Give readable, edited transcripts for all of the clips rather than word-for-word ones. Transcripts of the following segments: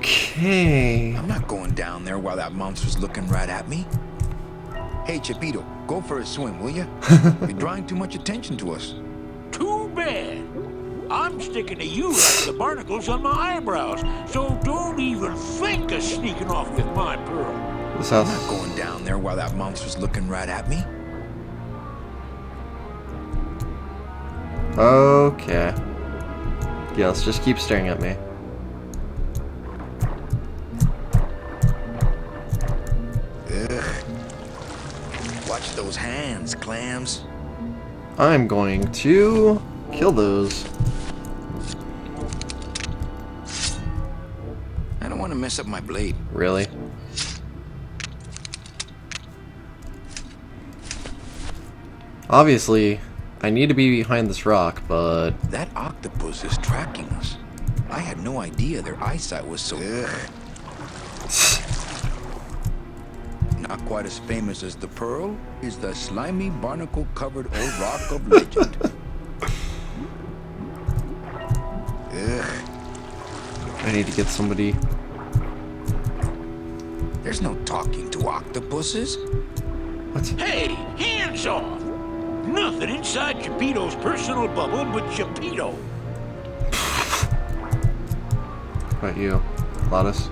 Okay. I'm not going down there while that monster's looking right at me. Hey, Chipito, go for a swim, will you? You're drawing too much attention to us. Too bad. I'm sticking to you like the barnacles on my eyebrows, so don't even think of sneaking off with my pearl. This I'm house. not going down there while that monster's looking right at me. Okay. Yes, just keep staring at me. Ugh. Watch those hands, clams. I'm going to kill those. I don't want to mess up my blade. Really? Obviously, I need to be behind this rock, but... That octopus is tracking us. I had no idea their eyesight was so... Ugh. Not quite as famous as the pearl is the slimy barnacle-covered old rock of legend. Ugh. I need to get somebody... There's no talking to octopuses. What? Hey, hands off! Nothing inside Chipito's personal bubble but Chipito. What about you, Lotus?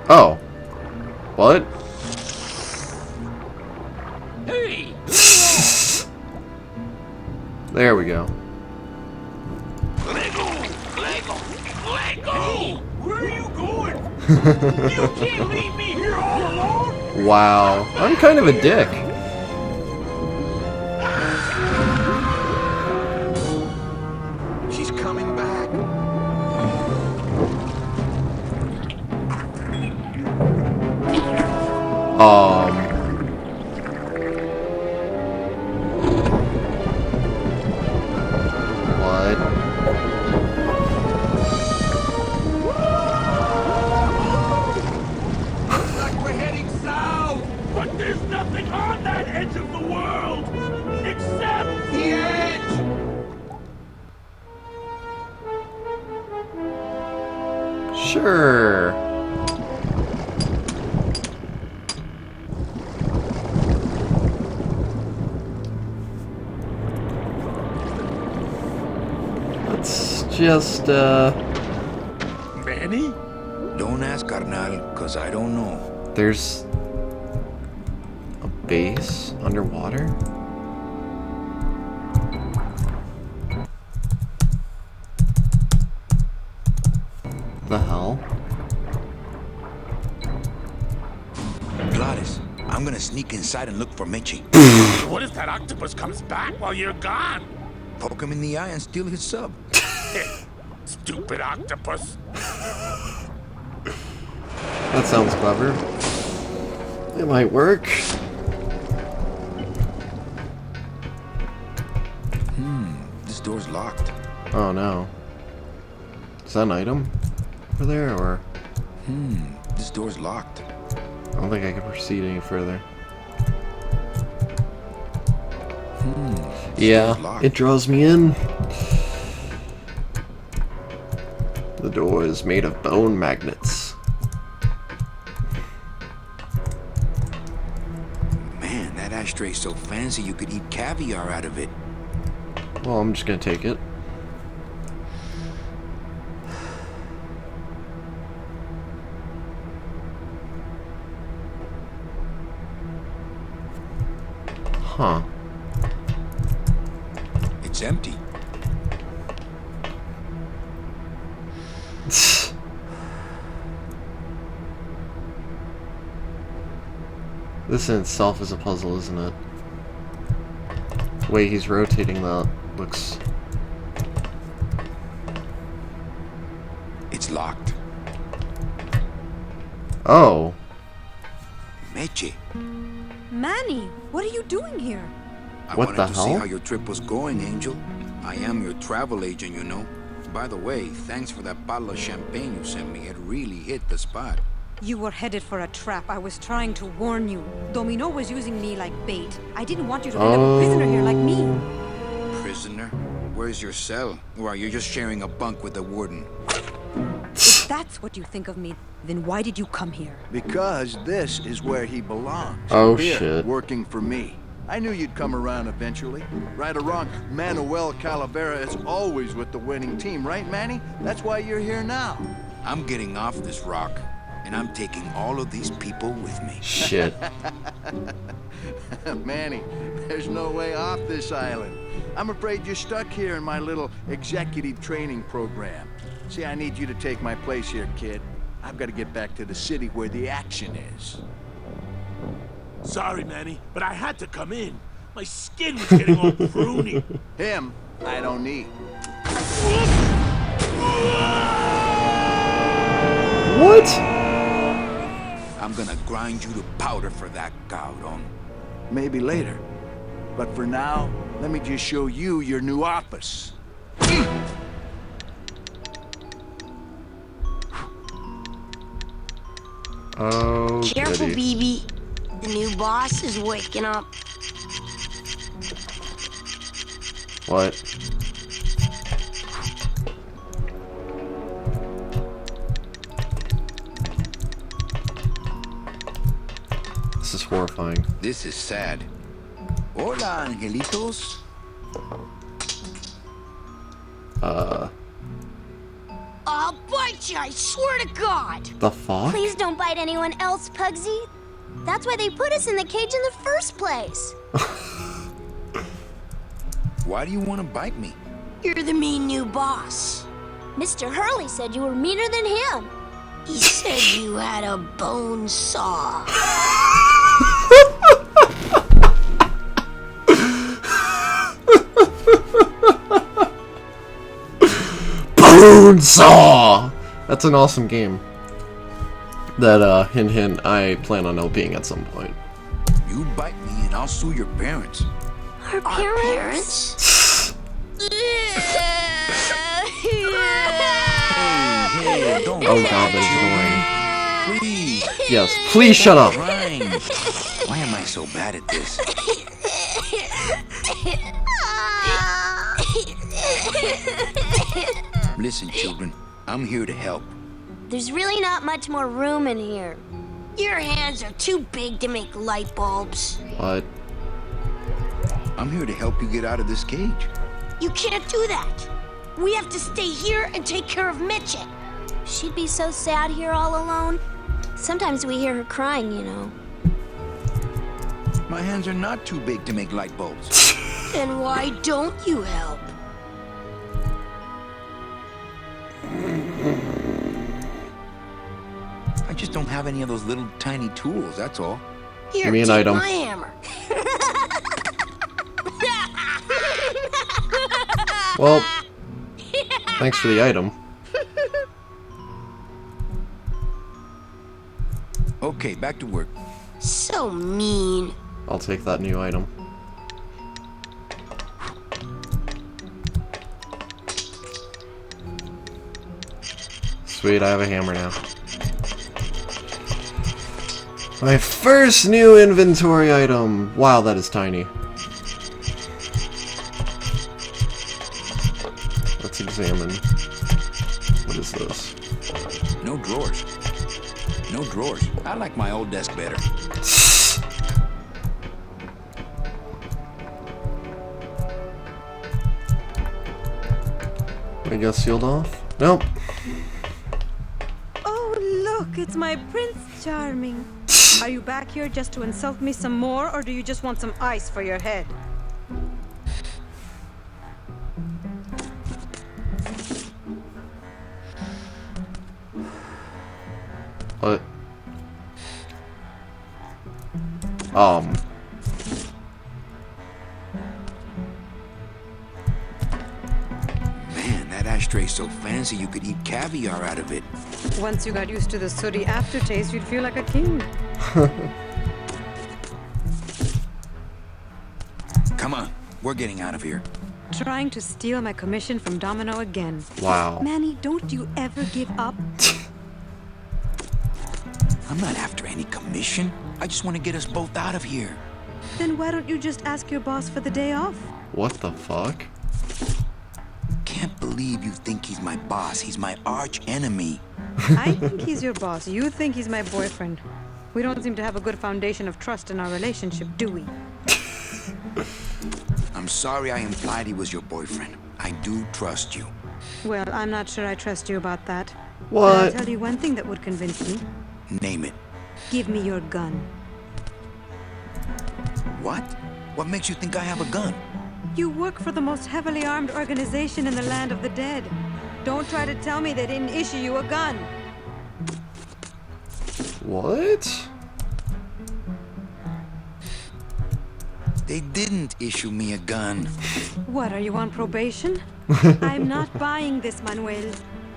Oh. What? Hey! There we go. Lego! Lego! Lego! Where are you going? You can't leave me here all alone! Wow. I'm kind of a dick. She's coming back. What? Looks like we're heading south! But there's nothing on that edge of the world! Except the edge! Sure. Let's just, Manny? Don't ask, carnal, cause I don't know. there's a base underwater? The hell? Gladys, I'm gonna sneak inside and look for Mitchie. What if that octopus comes back while you're gone? Poke him in the eye and steal his sub. Stupid octopus. That sounds clever. It might work. This door's locked. Oh no. Is that an item over there, or? This door's locked. I don't think I can proceed any further. Yeah, locked. it draws me in. The door is made of bone magnets. Man, that ashtray's so fancy you could eat caviar out of it. Well, I'm just gonna take it. Huh. It's empty. This in itself is a puzzle, isn't it? The way he's rotating that looks... It's locked. Oh. Meche, Manny, what are you doing here? I What wanted the to see hell? how your trip was going, Angel. I am your travel agent, you know. By the way, thanks for that bottle of champagne you sent me. It really hit the spot. You were headed for a trap. I was trying to warn you. Domino was using me like bait. I didn't want you to end up a prisoner here like me. Prisoner? Where's your cell? Or are you just sharing a bunk with the warden? If that's what you think of me, then why did you come here? Because this is where he belongs. Oh, Here, shit. working for me. I knew you'd come around eventually. Right or wrong, Manuel Calavera is always with the winning team, right, Manny? That's why you're here now. I'm getting off this rock, and I'm taking all of these people with me. Shit. Manny, there's no way off this island. I'm afraid you're stuck here in my little executive training program. See, I need you to take my place here, kid. I've got to get back to the city where the action is. Sorry, Manny, but I had to come in. My skin was getting all pruny. Him, I don't need. What? I'm gonna grind you to powder for that, cabrón. Maybe later. But for now, let me just show you your new office. Oh, Careful, goody. BB. The new boss is waking up. What? This is horrifying. This is sad. Hola, angelitos. I'll bite you, I swear to God! The fuck? Please don't bite anyone else, Pugsy. That's why they put us in the cage in the first place. Why do you want to bite me? You're the mean new boss. Mr. Hurley said you were meaner than him. He said you had a bone saw. Bone Saw! That's an awesome game. That, hint hint, I plan on LPing at some point. You bite me and I'll sue your parents. Our parents? Hey, don't Oh god, that is annoying. Please, Yes, please shut up! crying. Why am I so bad at this? Listen, children, I'm here to help. There's really not much more room in here. Your hands are too big to make light bulbs. What? I'm here to help you get out of this cage. You can't do that. We have to stay here and take care of Mitchell. She'd be so sad here all alone. Sometimes we hear her crying, you know. My hands are not too big to make light bulbs. Then why don't you help? I just don't have any of those little tiny tools, that's all. Here, Give me an take item. my hammer. Well, thanks for the item. Okay, back to work. So mean. I'll take that new item. Sweet, I have a hammer now. My first new inventory item! Wow, that is tiny. Let's examine. What is this? No drawers. No drawers. I like my old desk better. I guess sealed off? Nope. Oh, look, it's my Prince Charming. Are you back here just to insult me some more, or do you just want some ice for your head? What? Man, that ashtray's so fancy you could eat caviar out of it. Once you got used to the sooty aftertaste, you'd feel like a king. Come on, we're getting out of here. Trying to steal my commission from Domino again. Wow. Manny, don't you ever give up? I'm not after any commission. I just want to get us both out of here. Then why don't you just ask your boss for the day off? What the fuck? Can't believe you think he's my boss. He's my arch enemy. I think he's your boss. You think he's my boyfriend. We don't seem to have a good foundation of trust in our relationship, do we? I'm sorry I implied he was your boyfriend. I do trust you. Well, I'm not sure I trust you about that. But What? I'll tell you one thing that would convince me. Name it. Give me your gun. What? What makes you think I have a gun? You work for the most heavily armed organization in the land of the dead. Don't try to tell me they didn't issue you a gun. What? They didn't issue me a gun. What, are you on probation? I'm not buying this, Manuel.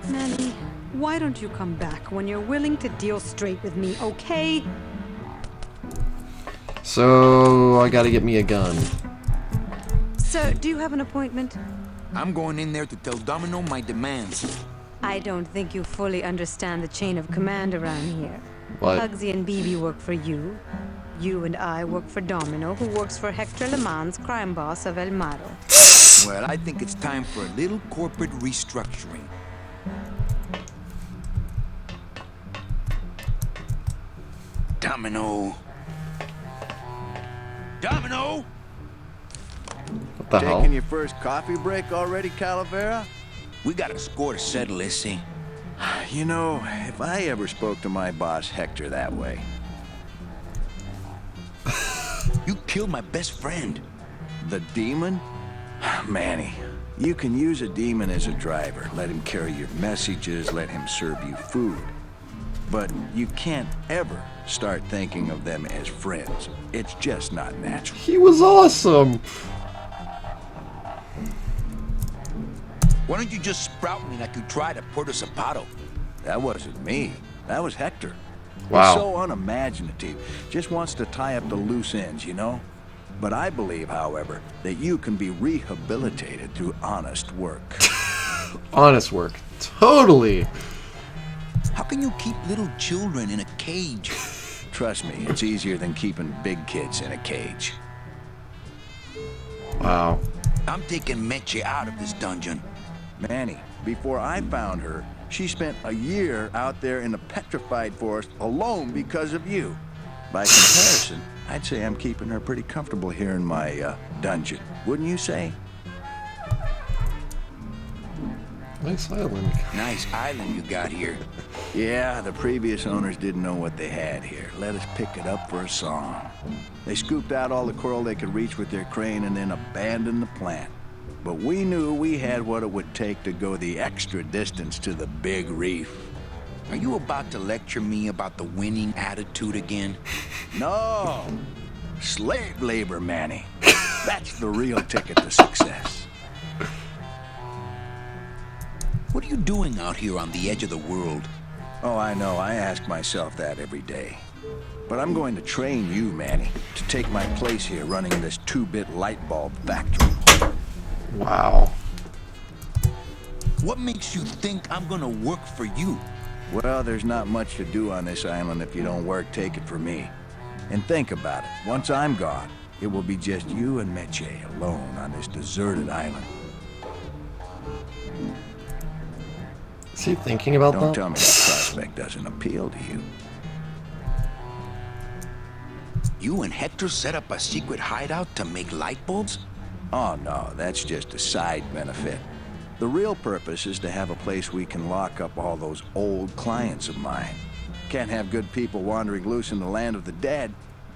Manny, why don't you come back when you're willing to deal straight with me, okay? So I gotta get me a gun. Sir, do you have an appointment? I'm going in there to tell Domino my demands. I don't think you fully understand the chain of command around here. What? Pugsy and Bibi work for you. You and I work for Domino, who works for Hector Le Mans, crime boss of El Maro. Well, I think it's time for a little corporate restructuring. Domino. Domino! What the hell? Taking your first coffee break already, Calavera? We got a score to settle, Issy. You know, if I ever spoke to my boss Hector that way. You killed my best friend. The demon? Manny, you can use a demon as a driver. Let him carry your messages, let him serve you food. But you can't ever start thinking of them as friends. It's just not natural. He was awesome. Why don't you just sprout me like you tried at Puerto Zapato? That wasn't me. That was Hector. Wow. He's so unimaginative. Just wants to tie up the loose ends, you know? But I believe, however, that you can be rehabilitated through honest work. Honest work. Totally. How can you keep little children in a cage? Trust me, it's easier than keeping big kids in a cage. Wow. I'm taking Meche out of this dungeon. Manny, before I found her, she spent a year out there in the petrified forest alone because of you. By comparison, I'd say I'm keeping her pretty comfortable here in my dungeon. Wouldn't you say? Nice island. Nice island you got here. Yeah, the previous owners didn't know what they had here. Let us pick it up for a song. They scooped out all the coral they could reach with their crane and then abandoned the plant. But we knew we had what it would take to go the extra distance to the big reef. Are you about to lecture me about the winning attitude again? No! Slave labor, Manny. That's the real ticket to success. What are you doing out here on the edge of the world? Oh, I know. I ask myself that every day. But I'm going to train you, Manny, to take my place here running this 2-bit light bulb factory. Wow. What makes you think I'm gonna work for you? Well, there's not much to do on this island if you don't work, take it from me. And think about it. Once I'm gone, it will be just you and Meche alone on this deserted island. Is he thinking about Don't that? tell me that prospect doesn't appeal to you. You and Hector set up a secret hideout to make light bulbs? Oh, no, that's just a side benefit. The real purpose is to have a place we can lock up all those old clients of mine. Can't have good people wandering loose in the land of the dead,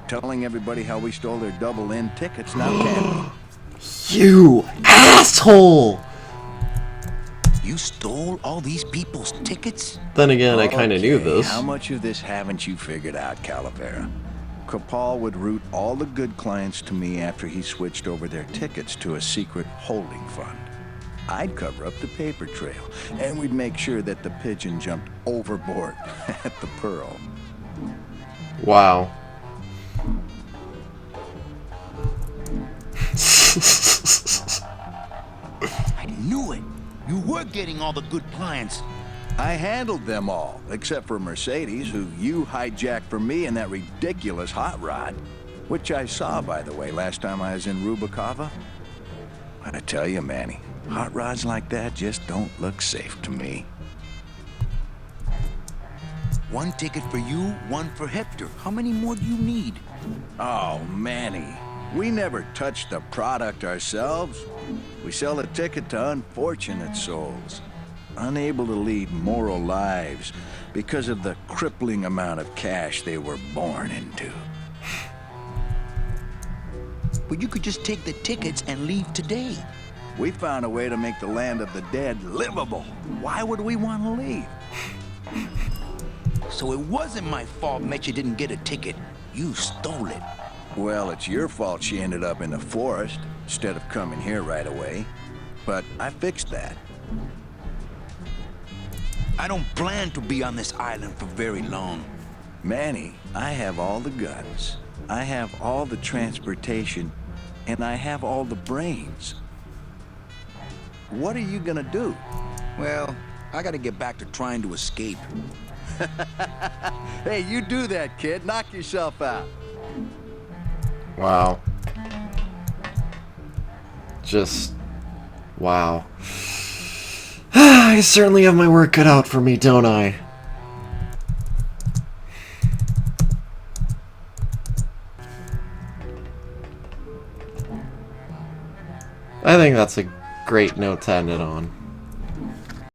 telling everybody how we stole their double-in tickets, now can we? You asshole! You stole all these people's tickets? Then again, I kind of knew Okay, this. How much of this haven't you figured out, Calavera? Capal would route all the good clients to me after he switched over their tickets to a secret holding fund. I'd cover up the paper trail, and we'd make sure that the pigeon jumped overboard at the Pearl. Wow. I knew it. You were getting all the good clients. I handled them all, except for Mercedes, who you hijacked for me in that ridiculous hot rod. Which I saw, by the way, last time I was in Rubikava. I tell you, Manny, hot rods like that just don't look safe to me. One ticket for you, one for Hector. How many more do you need? Oh, Manny, we never touch the product ourselves. We sell a ticket to unfortunate souls, unable to lead moral lives because of the crippling amount of cash they were born into. But you could just take the tickets and leave today. We found a way to make the land of the dead livable. Why would we want to leave? So it wasn't my fault Mecha didn't get a ticket. You stole it. Well, it's your fault she ended up in the forest instead of coming here right away. But I fixed that. I don't plan to be on this island for very long. Manny, I have all the guns. I have all the transportation. And I have all the brains. What are you gonna do? Well, I gotta get back to trying to escape. Hey, you do that, kid. Knock yourself out. Wow. Just... wow. I certainly have my work cut out for me, don't I? I think that's a great note to end it on.